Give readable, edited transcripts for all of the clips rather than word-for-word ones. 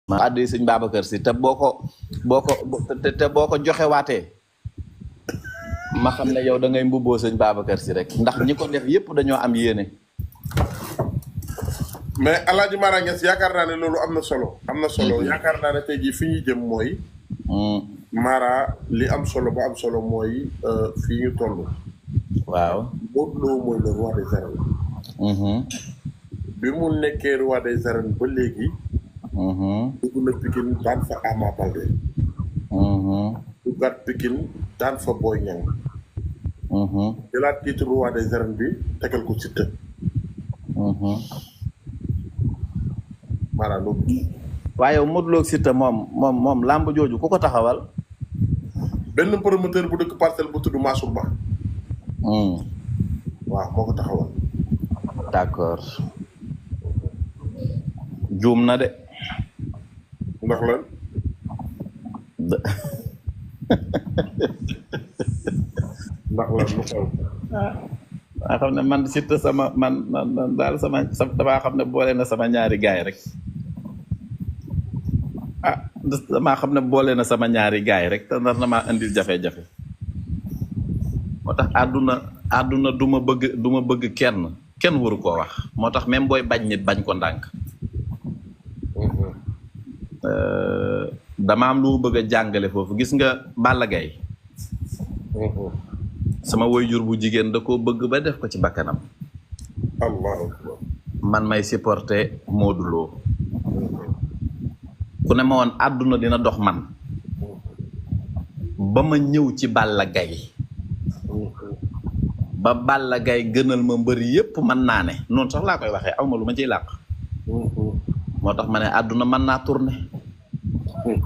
ma addi sëñ Babacar Si te boo ko joxe waatee ma xam ne yow da ngay mbubboo sëñ Babacar Si rek ndax ñi ko def yépp dañoo am yéene. mais Alaaji Mara Niass yaakaar naa ne loolu am na solo. am na solo yaakaar naa ne tey jii fi ñuy jëm mooy. Mara li am solo ba am solo mooy fii ñu toll. waaw. Modou Lo mooy le roi des arènes. bi mu nekkee roi des arènes ba léegi. dugg na Pikine daan fa Ama Baldé. duggaat Pikine daan fa Boy Niang. jëlaat titre roi des arènes bi tegal ko Siteu. Mara loolu. waaye yow Modou Lo ak Siteu moom làmb jooju ku ko taxawal. benn promoteur bu dëkk Parcelles bu tudd Mansour Ba. waaw moo ko taxawal. d'accord. juum na de. ndax lan. ndax lan lu xew. maa xam ne man Siteu man daal damaa xam ne boole na sama ñaari gaay rek. damaa xam ne boole na sama ñaari gaay rek te nar na maa indil jafe-jafe. moo tax àdduna du ma bëgg kenn waru koo wax moo tax même booy bañ nit bañ ko ndànk. dama am lu bëgg a jàngale foofu gis nga Balla Gaye sama waajur bu jigéen da koo bëgg ba def ko ci bakkanam. Allahu akbar. man may supporter Modou Lo. ku ne ma woon àdduna dina dox man ba ma ñëw ci Balla Gaye ba Balla Gaye gënal ma mbër yépp mën naa ne noonu sax laa koy waxee aw ma lu ma ciy làq. moo tax ma ne àdduna mën naa tourner.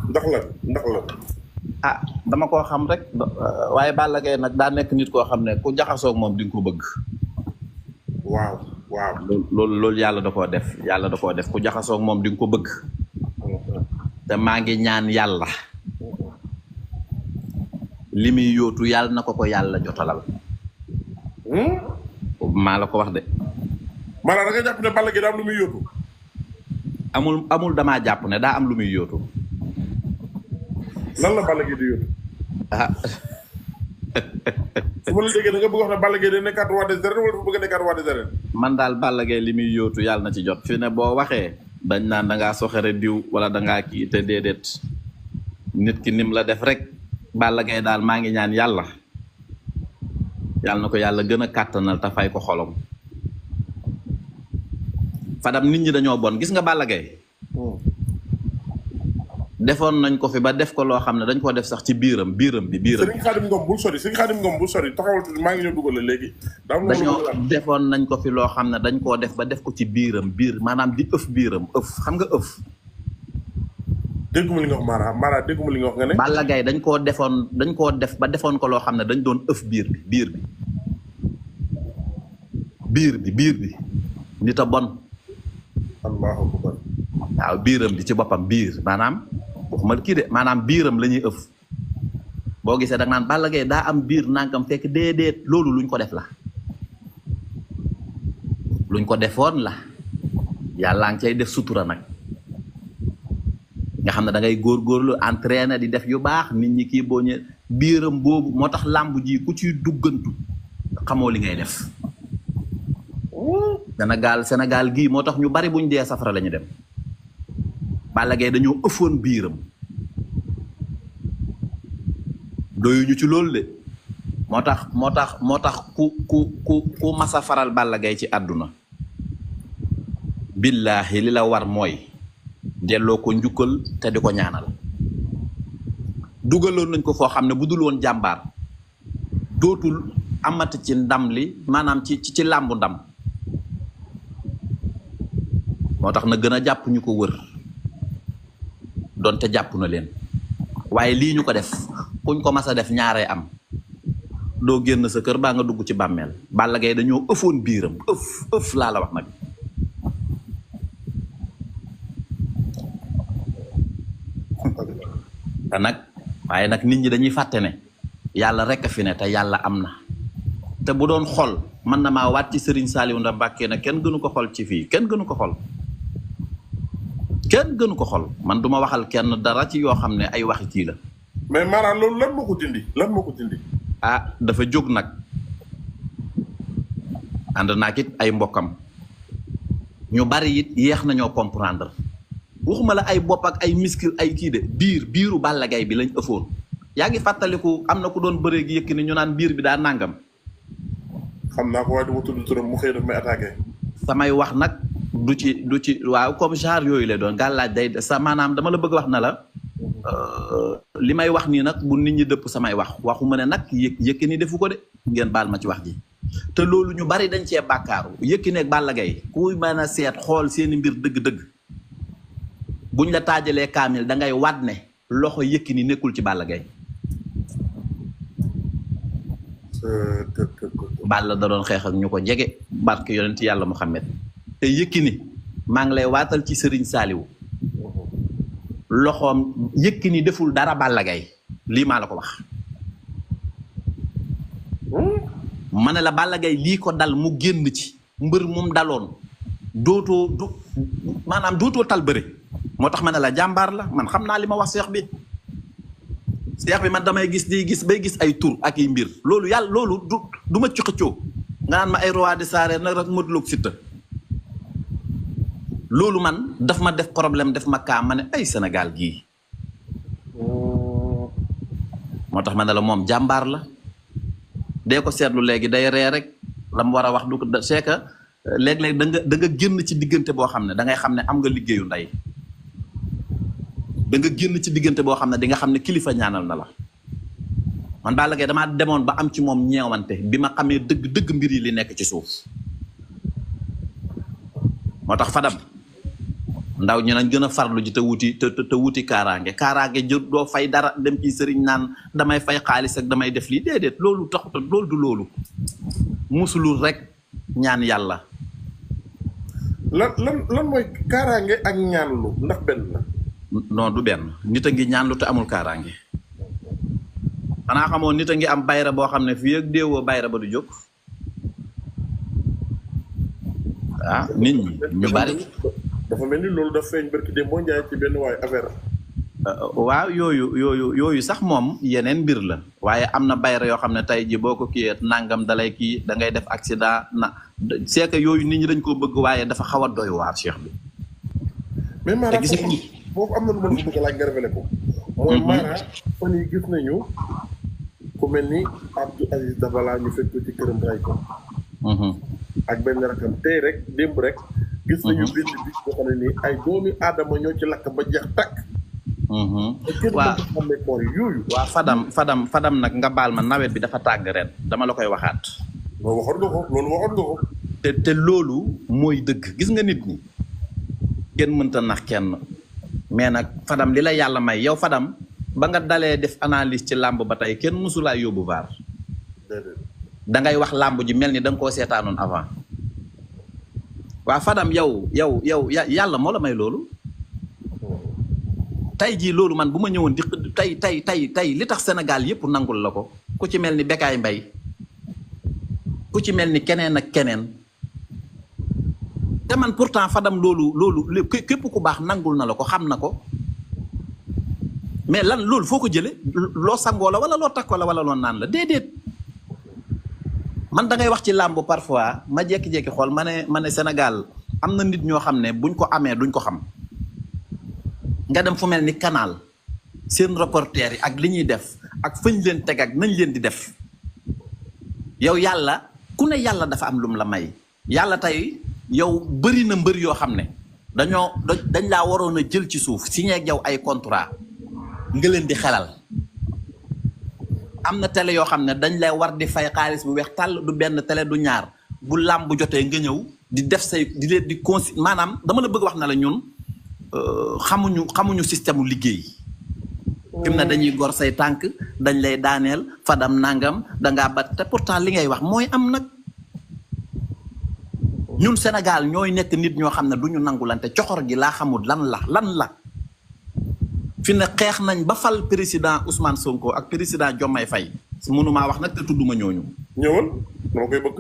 ndax la dama koo xam rek waaye Balla Gaye nag daa nekk nit koo xam ne ku jaxasoog moom di nga ko bëgg. waaw. loolu yàlla da koo def ku jaxasoog moom di nga ko bëgg. te maa ngi ñaan yàlla li muy yóotu yàlla na ko yàlla jotalal. maa la ko wax de. maanaam da nga jàpp ne Balla Gaye daa am lu muy yóotu. amul damaa jàpp ne daa am lu muy yóotu. lan la Balla Gaye di yóotu. su ma la déggee da nga bëgg wax ne Balla Gaye day nekkaat roi des arènes wala dafa bëgg a nekkaat roi des arènes. man daal Balla Gaye li muy yóotu yàlla na ci jot fi ne boo waxee dañ naan da ngaa soxere diw wala da ngaa kii te déedéet nit ki nim la def rek. Balla Gaye daal maa ngi ñaan yàlla na ko yàlla gën a kàttanal te fay ko xolom. Fadam nit ñi dañoo bon gis nga Balla Gaye defoon nañ ko fi ba def ko loo xam ne dañ koo def sax ci biiram bi. Serigne Khadim Ngom bul sori taxawal tuuti maa ngi ñëw dugal la léegi. dañoo defoon nañ ko fi loo xam ne dañ koo def ba def ko ci biir maanaam di ëf biiram xam nga ëf. dégguma li nga wax Mara dégguma li nga wax nga ne. Balla Gaye dañ koo def ba defoon ko loo xam ne dañ doon ëf biir bi nit a bon. Allahu akbar. waaw biiram bi ci boppam maanaam waxuma kii de maanaam biiram la ñuy ëf boo gisee da nga naan Balla Gaye daa am biir nangam fekk déedéet loolu luñ ko def la luñ ko defoon la yàlla ngi cay def sutura nag nga xam ne da ngay góorgóorlu entraîner di def yu baax nit ñi kii boo ñëwee biiram boobu moo tax làmb ji ku ciy duggantu xamoo li ngay def. Sénégal gii moo tax ñu bari buñ dee safara la ñu dem. Balla Gaye dañoo ëffoon biiram doyuñu ci loolu de moo tax ku masa faral Balla Gaye ci àdduna billaahi li la war mooy delloo ko njukkal te di ko ñaanal. dugaloon nañ ko foo xam ne bu dul woon jàmbaar dootul amati ci ndam li maanaam ci làmbu ndam. moo tax na gën a jàpp ñu ko wër donte jàpp na leen waaye lii ñu ko def kuñ ko mas a def ñaaree am doo génn sa kër baa nga dugg ci bàmmeel. Balla Gaye dañoo ëffoon biiram ëf laa la wax nag. te nag waaye nag nit ñi dañuy fàtte ne yàlla rek a fi ne te yàlla am na te bu doon xol mën na maa waat ci Serigne Saliou Nda Mbàkke ne kenn gënu ko xol ci fii kenn gënu ko xol. kenn gënu ko xol man duma waxal kenn dara ci yoo xam ne ay waxi kii la. mais Mara loolu lan moo ko dindi lan moo ko dindi. ah dafa jóg nag ànd naak it ay mbokkam ñu bari it yeex nañoo comprendre waxuma la ay bopp ak ay muscle ay kii de biiru Balla Gaye bi lañ ëffoon. yaa ngi fàttaliku am na ku doon bëree gi Yékini ñu naan biir bi daa nàngam. xam naa ko waaye du ma tudd turam mu xëy daf may attaqué. samay wax nag du ci waaw comme genre yooyu lay doon gàllaaj day sa maanaam dama la bëgg wax na la li may wax nii nag bu nit ñi dëpp samay wax waxuma ne nag Yékini defu ko de ngeen baal ma ci wax ji. te loolu ñu bari dañ cee bàkkaaru Yékini ak Balla Gaye kuy mën a seet xool seeni mbir dëgg-dëgg buñ la taajalee kaamil da ngay waat ne loxo Yékini nekkul ci Balla Gaye. Balla da doon xeex ak ñu ko jege barke yonent yàlla Muhammad te Yékini maa ngi lay waatal ci Serigne Saliou loxoom Yékini deful dara Balla Gaye lii maa la ko wax. ma ne la Balla Gaye lii ko dal mu génn ci mbër moom daloon dootoo tal bëre moo tax ma ne la jàmbaar la man xam naa li ma wax seex bi man damay gis bay gis ay tur ak ay mbir loolu yàlla loolu du ma ci xëccoo nga naan ma ay roi de Sarène nag rek Modou Lo ak Siteu loolu man daf ma def problème def ma kaa ma ne ay Sénégal gii moo tax ma ne la moom jàmbaar la dee ko seetlu léegi day ree rek la mu war a wax du ko c'est que léeg-léeg da nga génn ci diggante boo xam ne da ngay xam ne am nga liggéeyu ndey da nga génn ci diggante boo xam ne di nga xam ne kilifa ñaanal na la man Balla Gaye damaa demoon ba am ci moom ñeewante bi ma xamee dëgg mbir yi li nekk ci suuf moo tax Fadam ndaw ñu nañ gën a farlu ji te wuti kaaraange jot doo fay dara dem ci sëriñ naan damay fay xaalis ak damay def lii déedéet loolu taxut loolu du loolu musulul rek ñaan yàlla. lan mooy kaaraange ak ñaanlu ndax benn la. non du benn nit a ngi ñaanlu te amul kaaraange xanaa xamoon nit a ngi am bayra boo xam ne fii ak déewoo bayra ba du jóg nit ñi ñu bari. dafa mel ni loolu daf feeñ barki de moo njaay ci benn waay affaire. waaw yooyu sax moom yeneen mbir la waaye am na bayra yoo xam ne tey ji boo ko kii nangam dalay kii da ngay def accident c'est que yooyu nit ñi dañ koo bëgg waaye dafa xaw a doy waar cheikh bi. mais Mara foofu am na lu ma bëgg a laaj nga révélé ko. mooy Mara fan yi gis nañu ku mel ni Abdou Aziz Dabala ñu fekk ci këram ray ko. ak benn rakam tey rek démb rek. gis nañu benn bis boo xam ne nii ay doomi aadama ñoo ci lakk ba jeex takk. waaw Fadam nag nga baal ma nawet bi dafa tàng ren dama la koy waxaat. loolu waxoon nga ko. te loolu mooy dëgg gis nga nit ñi kenn mënta nax kenn mais nag Fadam li la yàlla may yow Fadam ba nga dalee def analyse ci làmb ba tey kenn mësulaa yóbbu vaar. da ngay wax làmb ji mel ni da nga koo seetaanoon avant. waa Fadam yow yàlla moo la may loolu tey jii loolu man bu ma ñëwoon di tey li tax Sénégal yëpp nangul la ko ku ci mel ni Bécaye Mbaye ku ci mel ni keneen ak keneen te man pourtant Fadam loolu képp ku baax nangul na la ko xam na ko mais lan loolu foo ko jële loo sangoo la wala loo takkoo la wala loo naan la déedéet man da ngay wax ci làmb parfois ma jékki-jékki xool ma ne Sénégal am na nit ñoo xam ne buñ ko amee duñ ko xam nga dem fu mel ni canal seen reporter yi ak li ñuy def ak fañ leen teg ak nañ leen di def yow yàlla ku ne yàlla dafa am lum la may yàlla tey yow bëri na mbër yoo xam ne dañ laa waroon a jël ci suuf signé ak yow ay contrat nga leen di xelal am na télé yoo xam ne dañ lay war di fay xaalis bu weex tàll du benn télé du ñaar bu làmb jotee nga ñëw di def say di leen di maanaam dama la bëgg wax na la ñun xamuñu système u liggéey fi mu ne dañuy gor say tànk dañ lay daaneel Fadam nangam dangaa bat te pourtant li ngay wax mooy am nag ñun Sénégal ñooy nekk nit ñoo xam ne du ñu nangulante coxor gi laa xamul lan la fi ne xeex nañ ba fal président Ousmane Sonko ak président Diomaye Faye mënumaa wax nag te tudduma ñooñu. ñëwal dama koy bëgg.